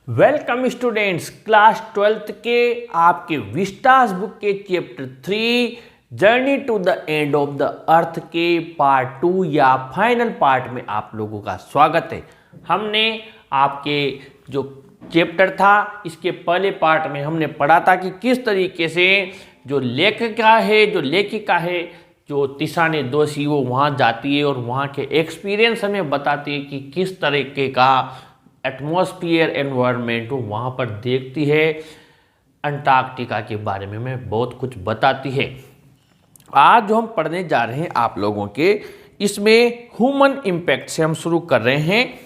Welcome students, class 12th के आपके Vistas book के chapter 3 journey to the end of the earth के part 2 या फाइनल पार्ट में आप लोगों का स्वागत है। हमने आपके जो चैप्टर था इसके पहले पार्ट में हमने पढ़ा था कि किस तरीके से जो लेखिका है जो तिसाने दोषी वो वहाँ जाती है और वहाँ के एक्सपीरियंस हमें बताती है कि किस तरीके का एटमॉस्फेयर एनवायरनमेंट वो वहाँ पर देखती है। अंटार्कटिका के बारे में मैं बहुत कुछ बताती है। आज जो हम पढ़ने जा रहे हैं आप लोगों के, इसमें ह्यूमन इम्पैक्ट से हम शुरू कर रहे हैं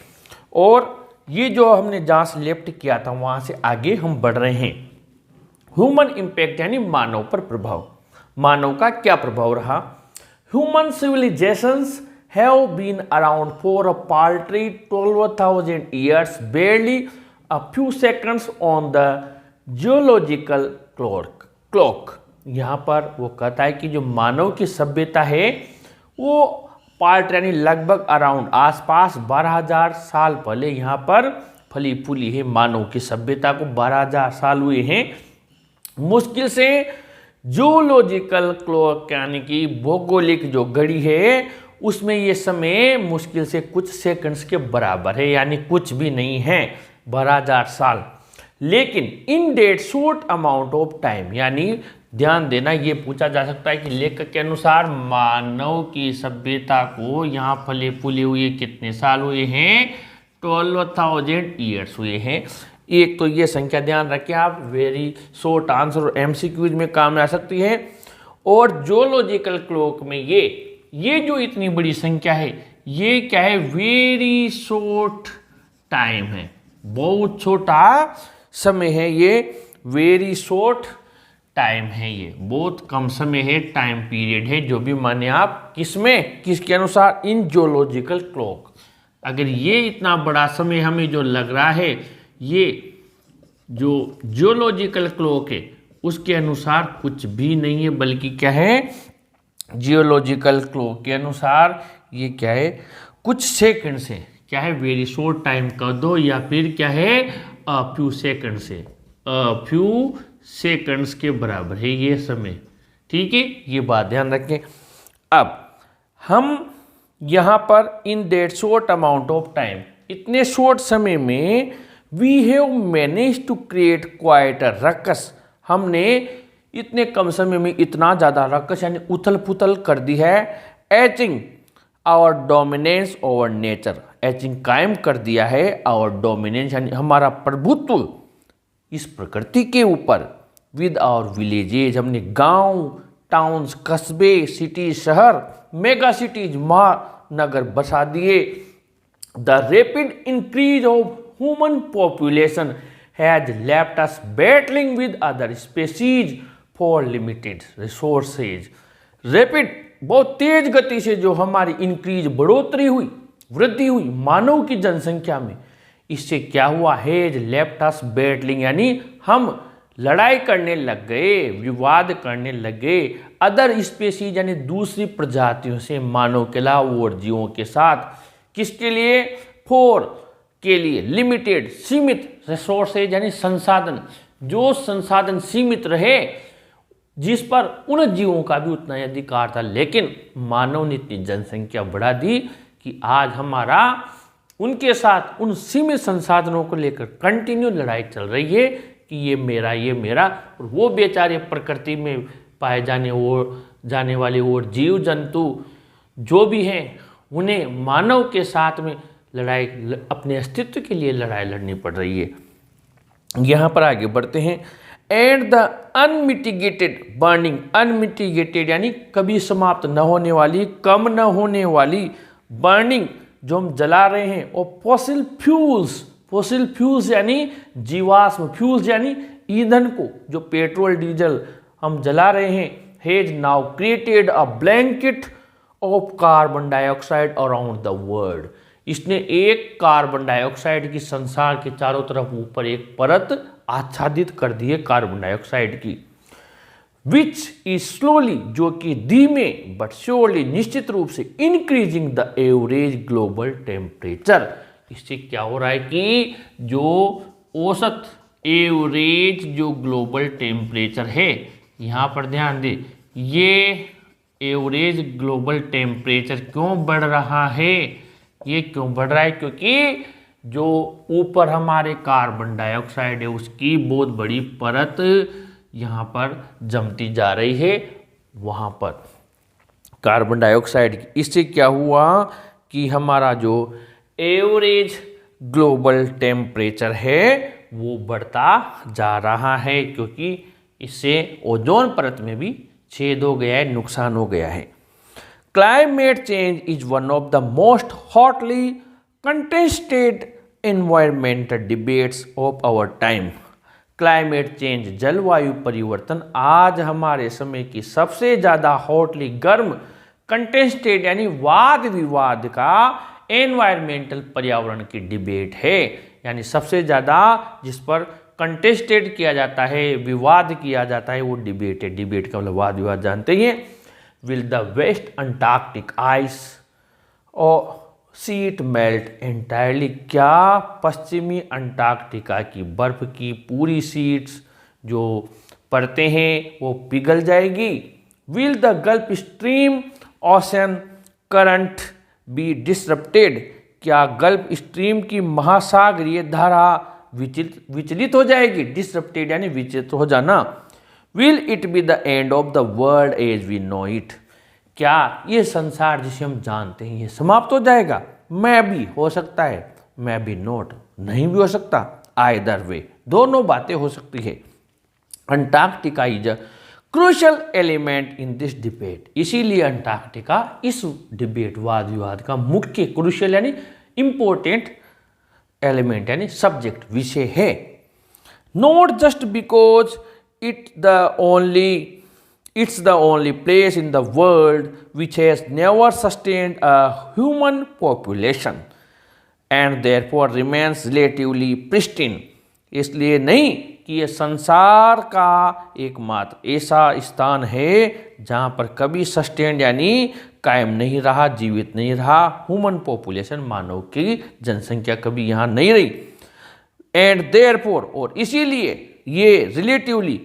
और ये जो हमने जहाँ से लेफ्ट किया था वहाँ से आगे हम बढ़ रहे हैं। ह्यूमन इम्पैक्ट यानी मानव पर प्रभाव। मानव का क्या प्रभाव रहा? Human civilisations have been around for a paltry 12,000 years, barely a few seconds on the geological clock. यहाँ पर वो कहता है कि जो मानव की सभ्यता है वो पाल्ट यानी लगभग अराउंड आसपास 12,000 साल पहले यहाँ पर फली फूली है। मानव की सभ्यता को 12,000 साल हुए हैं। मुश्किल से जियोलॉजिकल क्लॉक यानी कि भौगोलिक जो घड़ी है उसमें ये समय मुश्किल से कुछ सेकंड्स के बराबर है, यानी कुछ भी नहीं है 12,000 साल। लेकिन in that short amount of time, यानी ध्यान देना, ये पूछा जा सकता है कि लेखक के अनुसार मानव की सभ्यता को यहाँ फले फूले हुए कितने साल हुए हैं? 12,000 ईयर्स हुए हैं। एक तो ये संख्या ध्यान रखें आप, वेरी शॉर्ट आंसर MCQs में काम आ सकती है। और जियोलॉजिकल क्लॉक में ये जो इतनी बड़ी संख्या है ये क्या है? वेरी शॉर्ट टाइम है, बहुत छोटा समय है। ये वेरी शॉर्ट टाइम है, ये बहुत कम समय है, टाइम पीरियड है। जो भी माने आप किसके अनुसार? इन जियोलॉजिकल क्लॉक। अगर ये इतना बड़ा समय हमें जो लग रहा है, ये जो जियोलॉजिकल क्लॉक है उसके अनुसार कुछ भी नहीं है, बल्कि क्या है? जियोलॉजिकल क्लॉक के अनुसार ये क्या है? कुछ सेकंड से क्या है? वेरी शॉर्ट टाइम कर दो, या फिर क्या है? अ फ्यू सेकंड से, अ फ्यू सेकंड्स के बराबर है ये समय। ठीक है, ये बात ध्यान रखें। अब हम यहाँ पर in that short amount of time, इतने शॉर्ट समय में we have manage to create quite a ruckus, हमने इतने कम समय में इतना ज़्यादा रकस यानी उथल पुथल कर दी है। Etching our dominance over nature, etching कायम कर दिया है। आवर डोमिनेंस यानी हमारा प्रभुत्व इस प्रकृति के ऊपर। विद आवर विलेजेज, हमने गांव, टाउन्स, कस्बे, सिटी, शहर, मेगा सिटीज, महानगर बसा दिए। The rapid increase of human population has left us battling with other species for limited resources. Rapid, बहुत तेज गति से जो हमारी इंक्रीज, बढ़ोतरी हुई, वृद्धि हुई मानव की जनसंख्या में, इससे क्या हुआ? हैज लेफ्ट अस बैटलिंग यानी हम लड़ाई करने लग गए, विवाद करने लग गए। अदर स्पीशीज यानी दूसरी प्रजातियों से, मानव के अलावा और जीवों के साथ। किसके लिए? फॉर के लिए, लिमिटेड सीमित, रिसोर्सेज यानी संसाधन, जो संसाधन सीमित रहे जिस पर उन जीवों का भी उतना ही अधिकार था। लेकिन मानव ने इतनी जनसंख्या बढ़ा दी कि आज हमारा उनके साथ उन सीमित संसाधनों को लेकर कंटिन्यू लड़ाई चल रही है कि ये मेरा। और वो बेचारे प्रकृति में पाए जाने वाले और जीव जंतु जो भी हैं उन्हें मानव के साथ में लड़ाई, अपने अस्तित्व के लिए लड़ाई लड़नी पड़ रही है। यहाँ पर आगे बढ़ते हैं। And the unmitigated burning, unmitigated यानी कभी समाप्त न होने वाली, कम न होने वाली बर्निंग जो हम जला रहे हैं, और फॉसिल फ्यूल्स यानी जीवाश्म, फ्यूल्स यानी ईंधन को, जो पेट्रोल डीजल हम जला रहे हैं, has now created a blanket of carbon dioxide around the world. इसने एक कार्बन डाइऑक्साइड की संसार के चारों तरफ ऊपर एक परत आच्छादित कर दी है कार्बन डाइऑक्साइड की। विच इज स्लोली, जो कि धीमे बट श्योरली, निश्चित रूप से, increasing the average global temperature. इससे क्या हो रहा है कि जो औसत एवरेज जो ग्लोबल टेम्परेचर है, यहाँ पर ध्यान दें, ये एवरेज ग्लोबल टेम्परेचर क्यों बढ़ रहा है? ये क्यों बढ़ रहा है? क्योंकि जो ऊपर हमारे कार्बन डाइऑक्साइड है उसकी बहुत बड़ी परत यहाँ पर जमती जा रही है, वहाँ पर कार्बन डाइऑक्साइड। इससे क्या हुआ कि हमारा जो एवरेज ग्लोबल टेम्परेचर है वो बढ़ता जा रहा है, क्योंकि इससे ओजोन परत में भी छेद हो गया है, नुकसान हो गया है। Climate change is one of the most hotly contested environmental debates of our time. Climate change, जलवायु परिवर्तन, आज हमारे समय की सबसे ज़्यादा हॉटली गर्म कंटेस्टेड यानी वाद विवाद का एनवायरमेंटल पर्यावरण की डिबेट है। यानी सबसे ज़्यादा जिस पर कंटेस्टेड किया जाता है, विवाद किया जाता है, वो डिबेट है। डिबेट का मतलब वाद विवाद जानते ही हैं। Will the West Antarctic ice और शीट मेल्ट एंटायरली, क्या पश्चिमी अंटार्कटिका की बर्फ की पूरी शीट्स जो परतें हैं वो पिघल जाएगी? Will the Gulf Stream ocean current be disrupted, क्या गल्फ स्ट्रीम की महासागरीय धारा विचलित हो जाएगी? डिसरप्टेड यानी विचलित हो जाना। Will it be the end of the world as we know it, क्या ये संसार जिसे हम जानते हैं ये समाप्त हो जाएगा? मैं भी हो सकता है, मैं भी नोट नहीं भी हो सकता, आइदर वे, दोनों बातें हो सकती है। Antarctica is a crucial element in this debate, इसीलिए अंटार्कटिका इस डिबेट वाद विवाद का मुख्य क्रूशियल यानी इंपॉर्टेंट एलिमेंट यानी सब्जेक्ट विषय है। Not just because it's the only place in the world which has never sustained a human population and therefore remains relatively pristine, इसलिए नहीं कि यह संसार का एकमात्र ऐसा स्थान है जहाँ पर कभी सस्टेन्ड यानी कायम नहीं रहा, जीवित नहीं रहा, ह्यूमन पॉपुलेशन मानव की जनसंख्या कभी यहाँ नहीं रही। एंड देयरफॉर, और इसीलिए ये रिलेटिवली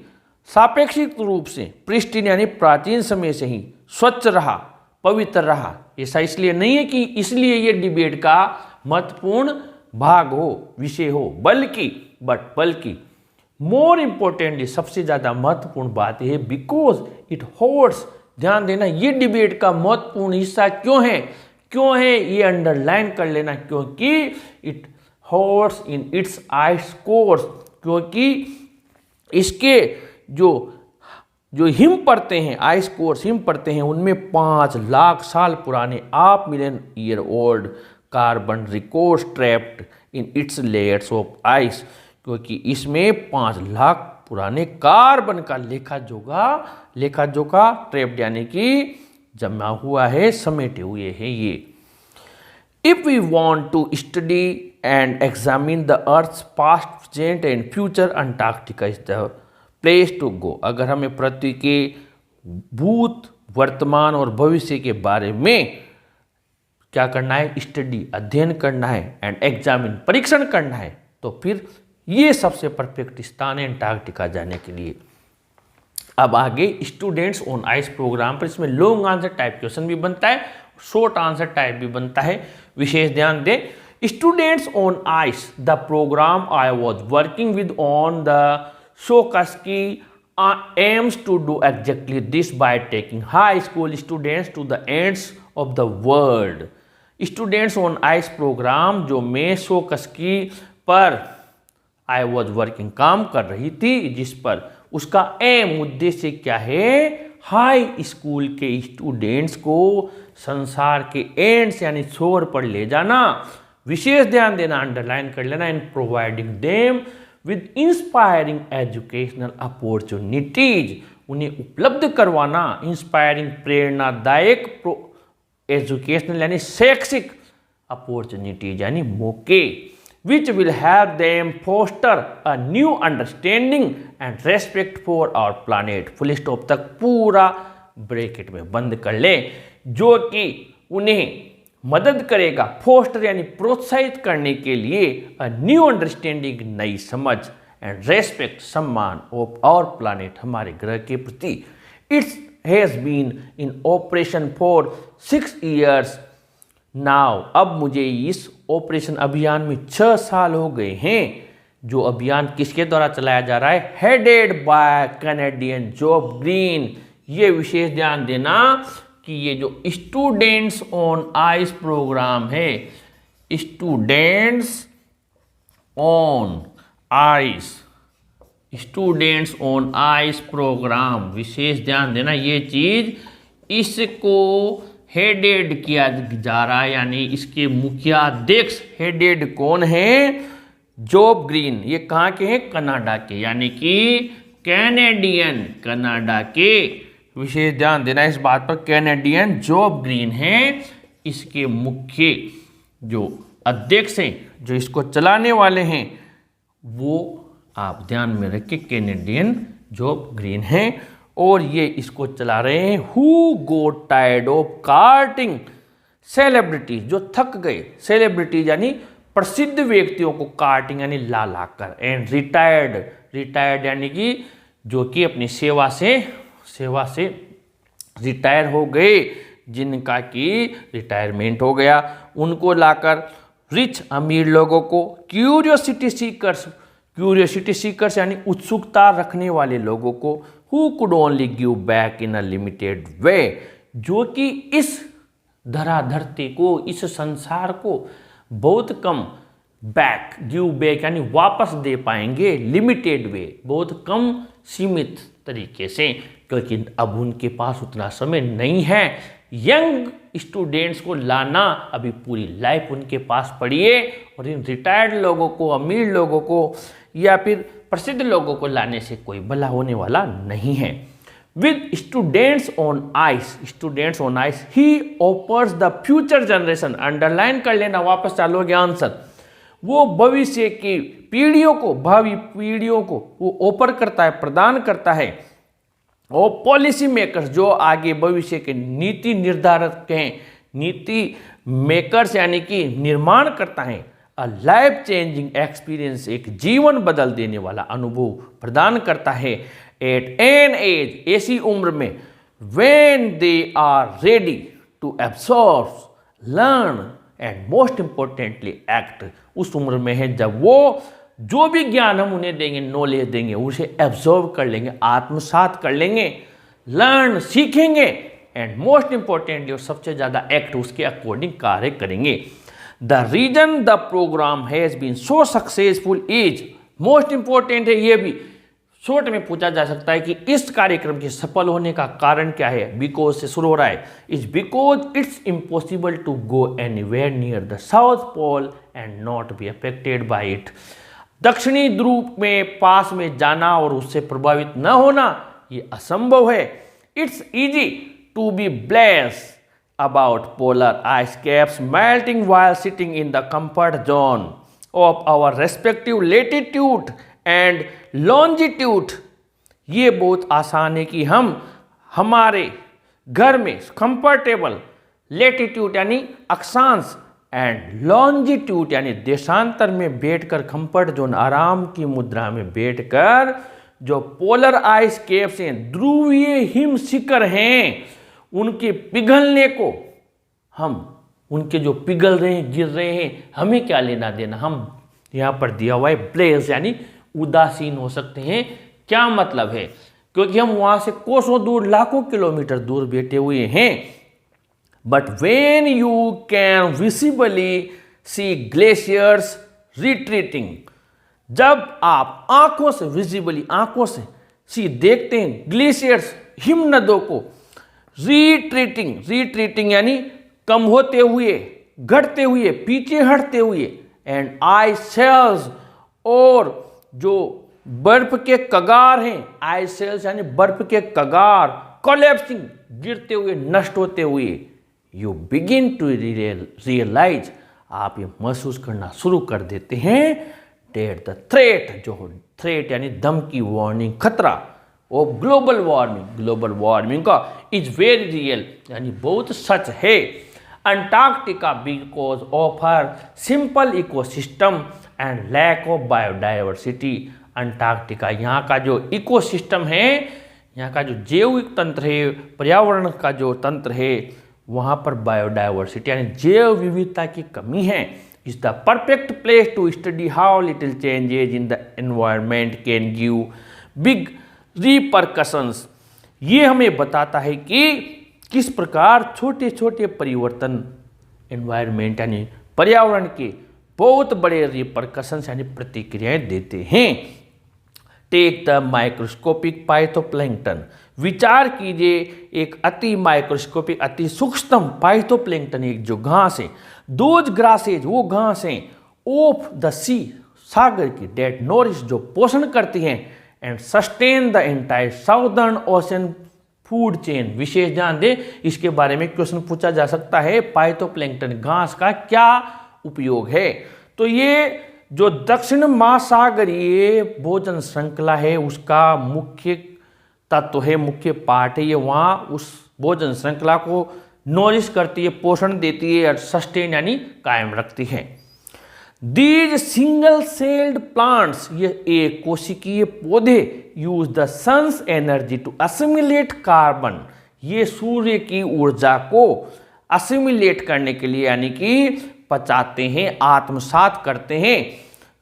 सापेक्षिक रूप से प्रिस्टीन यानी प्राचीन समय से ही स्वच्छ रहा, पवित्र रहा। ऐसा इसलिए नहीं है कि इसलिए ये डिबेट का महत्वपूर्ण भाग हो, विषय हो, बल्कि मोर इम्पोर्टेंटली सबसे ज़्यादा महत्वपूर्ण बात यह है बिकॉज इट होल्ड्स, ध्यान देना, ये डिबेट का महत्वपूर्ण हिस्सा क्यों है ये अंडरलाइन कर लेना, क्योंकि it holds in its ice course, क्योंकि इसके जो हिम परतें हैं, आइस कोर्स हिम परतें हैं, उनमें 5 लाख साल पुराने आप million year old carbon records trapped in its layers of ice, क्योंकि इसमें 5 लाख पुराने कार्बन का लेखा जोखा ट्रैप्ड यानी कि जमा हुआ है, समेटे हुए हैं ये। If we want to study and examine the Earth's past, present and future, Antarctica is the place to go. अगर हमें पृथ्वी के भूत, वर्तमान और भविष्य के बारे में क्या करना है, स्टडी, अध्ययन करना है, एंड एग्जामिन, परीक्षण करना है, तो फिर ये सबसे परफेक्ट स्थान है अंटार्कटिका जाने के लिए। अब आगे स्टूडेंट्स ऑन आइस प्रोग्राम पर इसमें लॉन्ग आंसर टाइप क्वेश्चन भी बनता है, शॉर्ट आंसर टाइप भी बनता है, विशेष ध्यान दें। Students on Ice, the programme I was working with on the Shokasky aims to do exactly this by taking high school students to the ends of the world. Students on ICE programme जो मैं शोकस्की पर आई was working काम कर रही थी, जिस पर उसका एम उद्देश्य क्या है, हाई स्कूल के स्टूडेंट्स को संसार के एंड्स यानी छोर पर ले जाना, विशेष ध्यान देना, अंडरलाइन कर लेना, and providing them with inspiring educational opportunities, उन्हें उपलब्ध करवाना इंस्पायरिंग प्रेरणादायक एजुकेशनल यानी शैक्षिक अपॉर्चुनिटीज यानी मौके, which will have them foster a new understanding and respect for our planet. Full stop तक पूरा ब्रैकेट में बंद कर ले, जो कि उन्हें मदद करेगा, फोस्टर यानी प्रोत्साहित करने के लिए अ न्यू अंडरस्टैंडिंग, नई समझ एंड रेस्पेक्ट, सम्मान ऑफ आवर प्लानेट, हमारे ग्रह के प्रति। It's has been in operation for 6 years now, अब मुझे इस ऑपरेशन अभियान में 6 साल हो गए हैं। जो अभियान किसके द्वारा चलाया जा रहा है? Headed by Canadian Geoff Green. ये विशेष ध्यान देना कि ये जो स्टूडेंट्स ऑन आइस प्रोग्राम है, students on ice, students on ice programme, विशेष ध्यान देना ये चीज, इसको हेडेड किया जा रहा है, यानी इसके मुखिया अध्यक्ष हेडेड कौन है? Job Green. ये कहाँ के हैं? कनाडा के, यानी कि कैनेडियन, कनाडा के। विशेष ध्यान देना इस बात पर, कैनेडियन जॉब ग्रीन है इसके मुख्य जो अध्यक्ष हैं, जो इसको चलाने वाले हैं, वो आप ध्यान में रखिए, कैनेडियन जॉब ग्रीन हैं। और ये इसको चला रहे हैं who got tired of carting celebrities, जो थक गए, सेलिब्रिटीज यानी प्रसिद्ध व्यक्तियों को कार्टिंग यानी ला ला कर, एंड रिटायर्ड, रिटायर्ड यानी कि जो कि अपनी सेवा से रिटायर हो गए, जिनका कि रिटायरमेंट हो गया, उनको लाकर रिच अमीर लोगों को, क्यूरियोसिटी सीकर्स यानी उत्सुकता रखने वाले लोगों को, who could only give back in a limited way, जो कि इस धराधरती को, इस संसार को बहुत कम बैक, गिव बैक यानी वापस दे पाएंगे, लिमिटेड वे, बहुत कम सीमित तरीके से, क्योंकि अब उनके पास उतना समय नहीं है। यंग स्टूडेंट्स को लाना, अभी पूरी लाइफ उनके पास पड़ी है, और इन रिटायर्ड लोगों को, अमीर लोगों को या फिर प्रसिद्ध लोगों को लाने से कोई भला होने वाला नहीं है। With students on ice he offers the future generation, underline कर लेना, वापस चालोगे आंसर, वो भविष्य की पीढ़ियों को, भावी पीढ़ियों को वो ऑफर करता है, प्रदान करता है। और पॉलिसी मेकर्स, जो आगे भविष्य के नीति निर्धारक हैं, नीति मेकर्स यानी कि निर्माण करता है, अ लाइफ चेंजिंग एक्सपीरियंस, एक जीवन बदल देने वाला अनुभव प्रदान करता है। एट एन एज, ऐसी उम्र में, when they are ready to absorb, learn and most importantly act, उस उम्र में है जब वो जो भी ज्ञान हम उन्हें देंगे, नॉलेज देंगे, उसे एब्जॉर्व कर लेंगे, आत्मसात कर लेंगे, लर्न सीखेंगे, एंड मोस्ट इंपॉर्टेंटली, और सबसे ज्यादा एक्ट उसके अकॉर्डिंग कार्य करेंगे। The reason the programme has been so successful is, most important है ये भी, शॉर्ट में पूछा जा सकता है कि इस कार्यक्रम के सफल होने का कारण क्या है? बिकॉज से शुरू हो रहा है, is because it's impossible to go anywhere near the South Pole and not be affected by it, दक्षिणी ध्रुव में पास में जाना और उससे प्रभावित न होना ये असंभव है। It's easy to be blasé about polar ice caps melting while sitting in the comfort zone of our respective latitude and longitude, ये बहुत आसान है कि हम हमारे घर में कंफर्टेबल, लेटीट्यूड यानी अक्षांश, एंड लॉन्जिट्यूड यानी देशांतर में बैठकर, कंफर्ट जोन आराम की मुद्रा में बैठकर, जो पोलर आइस कैप्स हैं, ध्रुवीय हिम शिखर हैं, उनके पिघलने को, हम उनके जो पिघल रहे हैं, गिर रहे हैं, हमें क्या लेना देना? हम यहाँ पर दिया हुआ है ब्लेज यानी उदासीन हो सकते हैं। क्या मतलब है? क्योंकि हम वहाँ से कोसों दूर, लाखों किलोमीटर दूर बैठे हुए हैं। But when you can visibly see glaciers retreating, जब आप आंखों से, विजिबली आंखों से सी देखते हैं ग्लेशियर्स, हिमनदों को, रिट्रीटिंग यानी कम होते हुए, घटते हुए, पीछे हटते हुए, एंड आइस शेल्स, और जो बर्फ के कगार हैं, आइस शेल्स यानी बर्फ के कगार, कोलैप्सिंग, गिरते हुए, नष्ट होते हुए, यू बिगिन टू रियलाइज, आप ये महसूस करना शुरू कर देते हैं, डेट द थ्रेट, जो थ्रेट यानी धमकी, वार्निंग, खतरा ऑफ ग्लोबल वार्मिंग का इज वेरी रियल यानी बहुत सच है। Antarctica because of her simple ecosystem and lack of biodiversity. Antarctica यहाँ का जो इकोसिस्टम है, यहाँ का जो जैविक तंत्र है, पर्यावरण का जो तंत्र है, वहाँ पर बायोडाइवर्सिटी यानी जैव विविधता की कमी है। Is the perfect place to study how little changes in the environment can give big repercussions. ये हमें बताता है कि किस प्रकार छोटे छोटे परिवर्तन एनवायरनमेंट यानी पर्यावरण के बहुत बड़े रिपरकशंस यानी प्रतिक्रियाएं देते हैं। Take the microscopic phytoplankton. विचार कीजिए एक अति माइक्रोस्कोपिक अति सूक्ष्म पाइथोप्लैंक्टन, एक जो घास है, दोज ग्रासेज वो घास हैं ऑफ द सी सागर की, डेट नोरिश जो पोषण करती हैं and sustain the entire southern ocean food chain. विशेष ध्यान दें, इसके बारे में क्वेश्चन पूछा जा सकता है, पाइथोप्लैंक्टन घास का क्या उपयोग है। तो ये जो दक्षिण महासागरीय भोजन श्रृंखला है उसका मुख्य तत्व है, मुख्य पार्ट है, ये वहाँ उस भोजन श्रृंखला को नोरिश करती है, पोषण देती है और सस्टेन यानी कायम रखती है। दीज सिंगल सेल्ड प्लांट्स, ये एक कोशिकीय पौधे use the sun's energy to assimilate carbon, ये सूर्य की ऊर्जा को असिमिलेट करने के लिए यानी कि पचाते हैं, आत्मसात करते हैं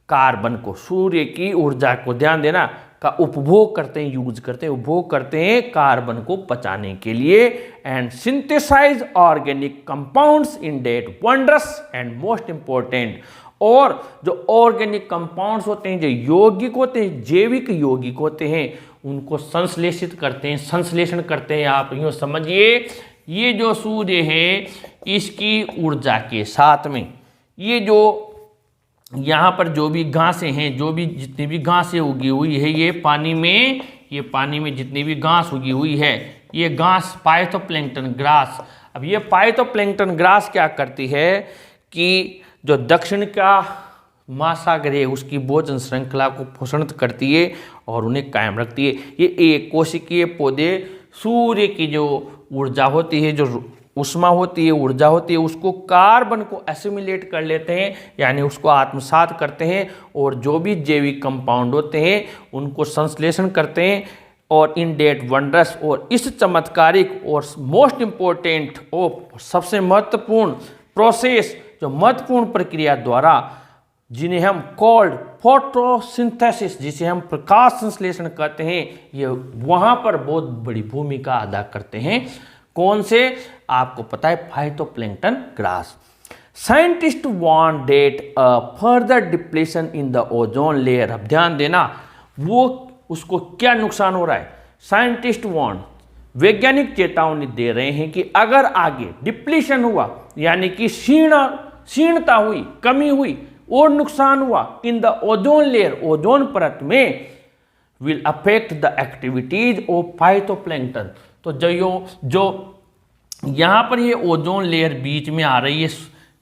कार्बन को, सूर्य की ऊर्जा को ध्यान देना का उपभोग करते हैं, यूज करते हैं, उपभोग करते हैं कार्बन को पचाने के लिए। And synthesise organic compounds in that wondrous and most important, और जो ऑर्गेनिक कंपाउंड्स होते हैं, जो यौगिक होते हैं, जैविक यौगिक होते हैं, उनको संश्लेषित करते हैं, संश्लेषण करते हैं। आप यूँ समझिए, ये जो सूर्य है इसकी ऊर्जा के साथ में ये जो यहाँ पर जो भी घासें हैं, जो भी जितनी भी घासें उगी हुई है, ये पानी में जितनी भी घास उगी हुई है, ये घास पाइथोप्लैंक्टन ग्रास। अब ये पाइथोप्लैंक्टन ग्रास क्या करती है कि जो दक्षिण का महासागर है उसकी भोजन श्रृंखला को पोषण करती है और उन्हें कायम रखती है। ये एक कोशिकीय पौधे सूर्य की जो ऊर्जा होती है, जो उष्मा होती है, ऊर्जा होती है, उसको कार्बन को एसिमिलेट कर लेते हैं यानी उसको आत्मसात करते हैं, और जो भी जैविक कंपाउंड होते हैं उनको संश्लेषण करते हैं। और इन डेट वंडरस, और इस चमत्कारिक और मोस्ट इम्पोर्टेंट और सबसे महत्वपूर्ण प्रोसेस, जो महत्वपूर्ण प्रक्रिया द्वारा, जिन्हें हम कॉल्ड फोटोसिंथेसिस, जिसे हम प्रकाश संश्लेषण कहते हैं, ये वहाँ पर बहुत बड़ी भूमिका अदा करते हैं। कौन से? आपको पता है, phytoplankton grass. Scientist want that a further depletion in the ozone layer. अब ध्यान देना, वो उसको क्या नुकसान हो रहा है, साइंटिस्ट वांट, वैज्ञानिक चेतावनी दे रहे हैं कि अगर आगे डिप्लीशन हुआ यानी कि क्षीणता हुई, कमी हुई और नुकसान हुआ इन द ओजोन लेयर, ओजोन परत में, will affect the activities of phytoplankton. तो जो यहाँ पर ये ओजोन लेयर बीच में आ रही है,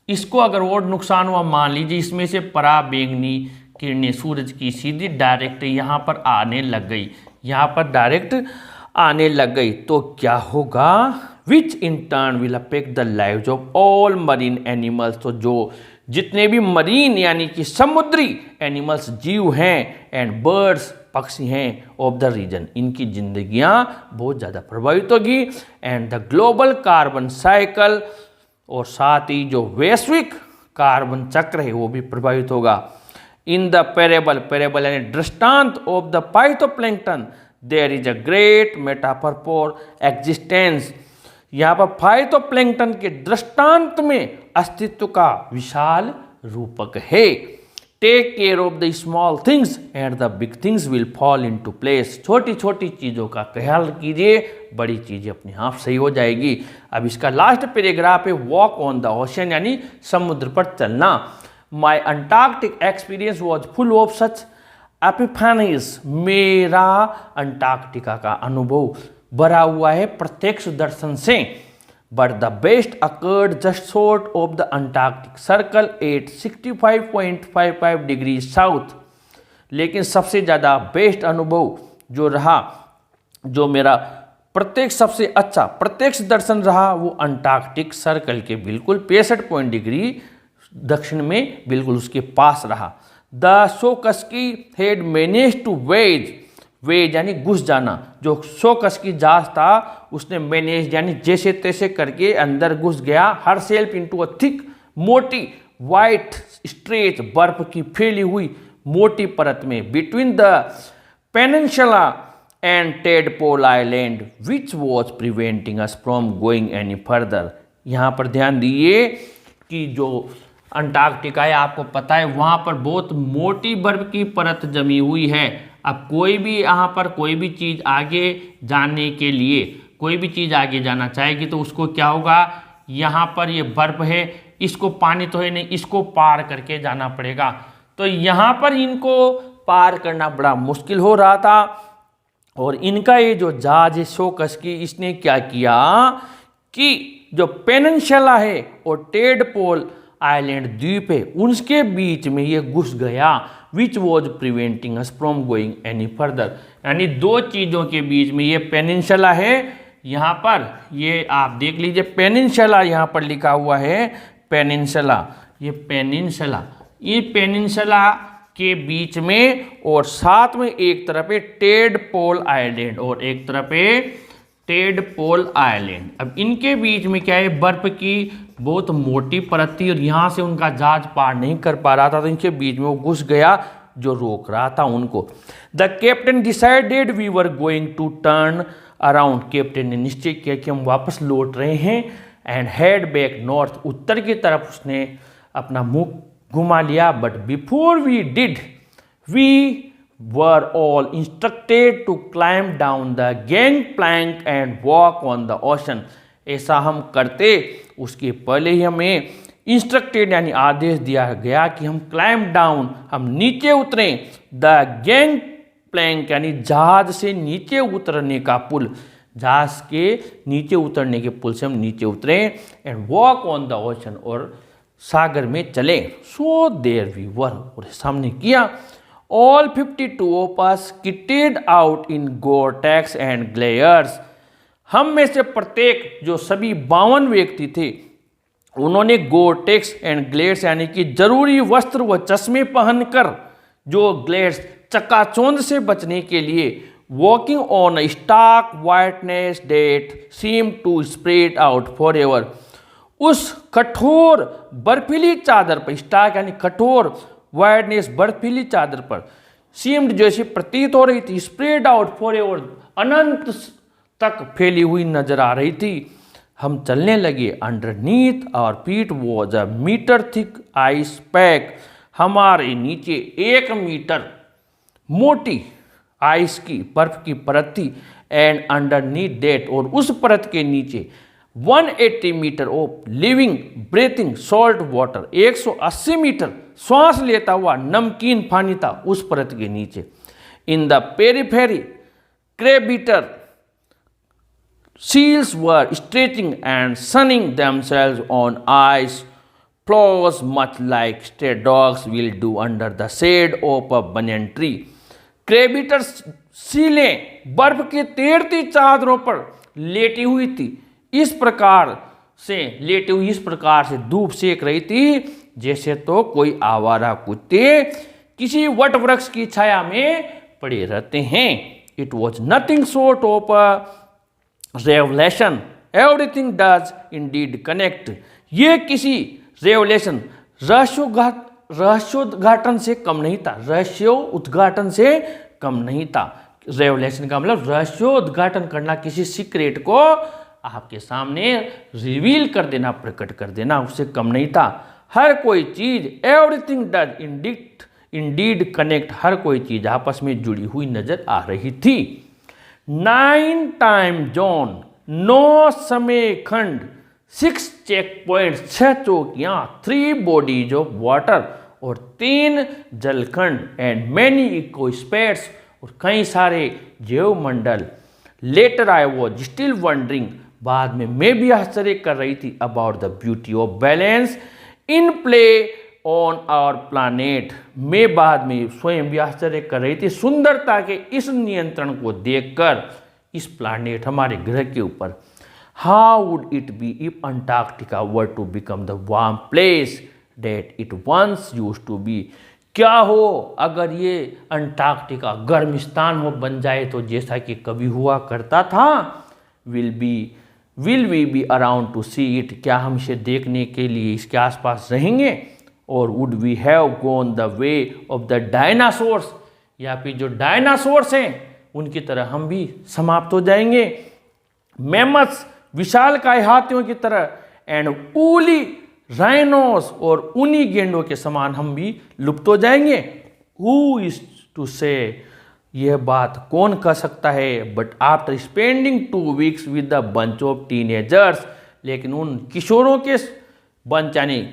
इसको अगर और नुकसान हुआ, मान लीजिए इसमें से पराबैंगनी किरणें सूरज की सीधी डायरेक्ट यहाँ पर आने लग गई, यहाँ पर डायरेक्ट आने लग गई, तो क्या होगा, which in turn will affect the lives of all marine animals. तो जो जितने भी मरीन यानी कि समुद्री एनिमल्स, जीव हैं, एंड बर्ड्स, पक्षी हैं ऑफ द रीजन, इनकी जिंदगियां बहुत ज़्यादा प्रभावित होगी। And the global carbon cycle, और साथ ही जो वैश्विक कार्बन चक्र है वो भी प्रभावित होगा। इन द पेरेबल यानी दृष्टांत of the phytoplankton, there is a great metaphor for existence. यहाँ पर फाइटोप्लैंक्टन के दृष्टांत में अस्तित्व का विशाल रूपक है। Take care of the small things and the big things will fall into place. छोटी छोटी चीज़ों का ख्याल कीजिए, बड़ी चीज़ें अपने आप सही हो जाएगी। अब इसका लास्ट पैराग्राफ है, वॉक ऑन द ओशन यानी समुद्र पर चलना। My Antarctic experience was full of such epiphanies. मेरा अंटार्कटिका का अनुभव भरा हुआ है प्रत्यक्ष दर्शन से। But the best occurred just short of the Antarctic circle eight 65.55 degree south. लेकिन सबसे ज़्यादा बेस्ट अनुभव जो रहा, जो मेरा प्रत्येक सबसे अच्छा प्रत्यक्ष दर्शन रहा वो अंटार्कटिक सर्कल के बिल्कुल 65 दक्षिण में बिल्कुल उसके पास रहा। The Shokalskiy had manage to wedge यानी घुस जाना, जो शोकस्की जहाज था उसने मैनेज यानी जैसे तैसे करके अंदर घुस गया। Her self into a thick मोटी वाइट स्ट्रेच बर्फ की फैली हुई मोटी परत में between the peninsula and tadpole island which was preventing us from going any further. यहाँ पर ध्यान दिए कि जो अंटार्कटिका है आपको पता है वहाँ पर बहुत मोटी बर्फ की परत जमी हुई है। अब कोई भी यहाँ पर कोई भी चीज़ आगे जाने के लिए कोई भी चीज़ आगे जाना चाहेगी तो उसको क्या होगा, यहाँ पर ये बर्फ है, इसको पानी तो है नहीं, इसको पार करके जाना पड़ेगा। तो यहाँ पर इनको पार करना बड़ा मुश्किल हो रहा था और इनका ये जो जहाज है शोकस्की इसने क्या किया कि जो पेनिनसुला है और टेडपोल आइलैंड द्वीप है उसके बीच में ये घुस गया, which was preventing us from going any further. यानी दो चीज़ों के बीच में ये पेनिनसुला है, यहाँ पर ये आप देख लीजिए पेनिनसुला यहाँ पर लिखा हुआ है पेनिनसुला, ये पेनिनसुला के बीच में और साथ में एक तरफ है टेडपोल आइलैंड और एक तरफ है टेडपोल आइलैंड। अब इनके बीच में क्या है, बर्फ की बहुत मोटी परत थी और यहाँ से उनका जहाज पार नहीं कर पा रहा था, तो इनके बीच में वो घुस गया जो रोक रहा था उनको। The captain decided we were going to turn around. Captain ने निश्चय किया कि हम वापस लौट रहे हैं एंड हेड बैक नॉर्थ, उत्तर की तरफ उसने अपना मुंह घुमा लिया। But before we did we were all instructed to climb down the gangplank and walk on the ocean। ऐसा हम करते उसके पहले ही हमें इंस्ट्रक्टेड यानी आदेश दिया गया कि हम क्लाइम डाउन, हम नीचे उतरें, द गैंग प्लैंक यानी जहाज से नीचे उतरने का पुल, जहाज के नीचे उतरने के पुल से हम नीचे उतरें and walk on the ocean और सागर में चले। सो देयर वी वर, और सामने किया। All 52 of us kitted out in Gore-Tex and glares। हम में से प्रत्येक जो सभी 52 व्यक्ति थे उन्होंने गोरटेक्स एंड ग्लेयर्स यानी कि जरूरी वस्त्र व चश्मे पहनकर, जो ग्लेयर्स चकाचौंध से बचने के लिए, walking on a stark whiteness that seem to spread out forever एवर। उस कठोर बर्फीली चादर पर, स्टार्क यानी कठोर, वाइडनेस बर्फीली चादर पर, सीम्ड जैसी प्रतीत हो रही थी, स्प्रेड आउट फॉर एवर अनंत तक फैली हुई नजर आ रही थी। हम चलने लगे। Underneath our feet was a metre thick ice pack. हमारे नीचे 1 मीटर मोटी आइस की बर्फ की परत थी। एंड अंडरनीथ डेट, और उस परत के नीचे 180 metre of living breathing salt water, 180 metre श्वास लेता हुआ नमकीन पानी था उस परत के नीचे। In the periphery crabeater seals were stretching and sunning themselves on ice floes much like stray dogs will do under the shade of a banyan tree। क्रेबिटर सीलें बर्फ की तैरती चादरों पर लेटी हुई थी, इस प्रकार से धूप सेक रही थी जैसे तो कोई आवारा कुत्ते किसी वट वृक्ष की छाया में पड़े रहते हैं। It was nothing short of revelation, everything does Indeed connect. ये किसी रेवलेशन रहस्योद्घाटन से कम नहीं था, रहस्योद्घाटन से कम नहीं था। रेवलेशन का मतलब रहस्योद्घाटन करना, किसी सीक्रेट को आपके सामने रिवील कर देना, प्रकट कर देना, उससे कम नहीं था। हर कोई चीज, एवरीथिंग डज इंडीड कनेक्ट, हर कोई चीज आपस में जुड़ी हुई नजर आ रही थी। 9 टाइम जोन, 9 समय खंड, 6 चेक पॉइंट, 6 चौकियां, 3 बॉडीज ऑफ वाटर और 3 जलखंड, एंड मैनी इकोस्फेयर्स और कई सारे जीवमंडल। Later I was still wondering, बाद में मैं भी आश्चर्य कर रही थी, about the beauty of balance in play on our planet. मैं बाद में स्वयं भी आश्चर्य कर रही थी सुंदरता के इस नियंत्रण को देखकर इस प्लानेट हमारे ग्रह के ऊपर, how would it be if Antarctica were to become the warm place that it once used to be. क्या हो अगर ये अंटार्कटिका गर्म स्थान हो बन जाए तो जैसा कि कभी हुआ करता था। Will we be around to see it, क्या हम इसे देखने के लिए इसके आसपास रहेंगे। और would we have gone the way of the dinosaurs, या फिर जो डायनासोर्स हैं उनकी तरह हम भी समाप्त हो जाएंगे। मैमथ्स, विशालकाय हाथियों की तरह, एंड ऊली राइनोस, और ऊनी गेंडों के समान हम भी लुप्त हो जाएंगे। हु इज टू से, यह बात कौन कह सकता है। But after spending 2 weeks with the bunch of teenagers, लेकिन उन किशोरों के बंच यानी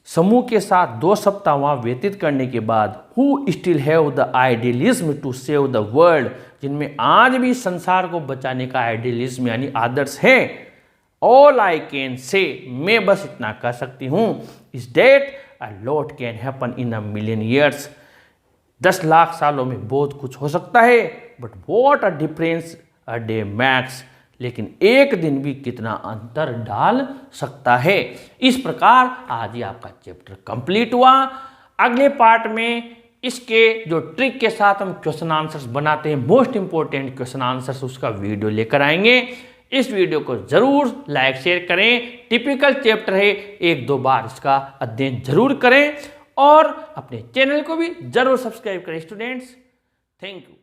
समूह के साथ 2 सप्ताह वहाँ व्यतीत करने के बाद, who still have the idealism to save the world, जिनमें आज भी संसार को बचाने का आइडियलिज्म यानी आदर्श है। ऑल आई कैन से, मैं बस इतना कह सकती हूँ, is that a lot can happen in a million years, 10 lakh सालों में बहुत कुछ हो सकता है। But what a difference a day makes, लेकिन एक दिन भी कितना अंतर डाल सकता है। इस प्रकार आज ही आपका चैप्टर कंप्लीट हुआ। अगले पार्ट में इसके जो ट्रिक के साथ हम क्वेश्चन आंसर्स बनाते हैं, मोस्ट इंपॉर्टेंट क्वेश्चन आंसर्स, उसका वीडियो लेकर आएंगे। इस वीडियो को जरूर लाइक शेयर करें। टिपिकल चैप्टर है, 1-2 बार इसका अध्ययन जरूर करें और अपने चैनल को भी जरूर सब्सक्राइब करें स्टूडेंट्स। Thank you.